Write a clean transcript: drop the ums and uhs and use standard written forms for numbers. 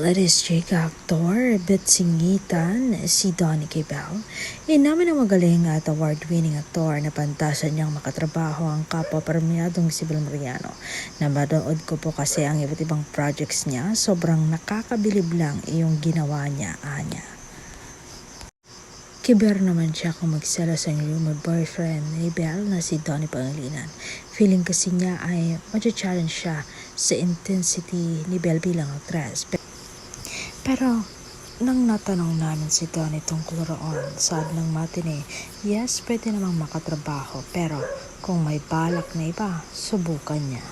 Latest chika actor, bitsingitan si Donnie K. Bell. Inamin ng magaling at award-winning aktor na pantasan niyang makatrabaho ang kapwa-premiadong si Bel Mariano. Nabadood ko po kasi ang iba't ibang projects niya, sobrang nakakabilib lang iyong ginawa niya, anya. Kiber naman siya kung magselos ang rumored boyfriend ni Belle na si Donnie Pangilinan. Feeling kasi niya ay ma-challenge siya sa intensity ni Belle bilang actress. Pero nang natanong namin si Donnie tungkol roon, saad ng matine, yes, pwede namang makatrabaho pero kung may balak na iba, subukan niya.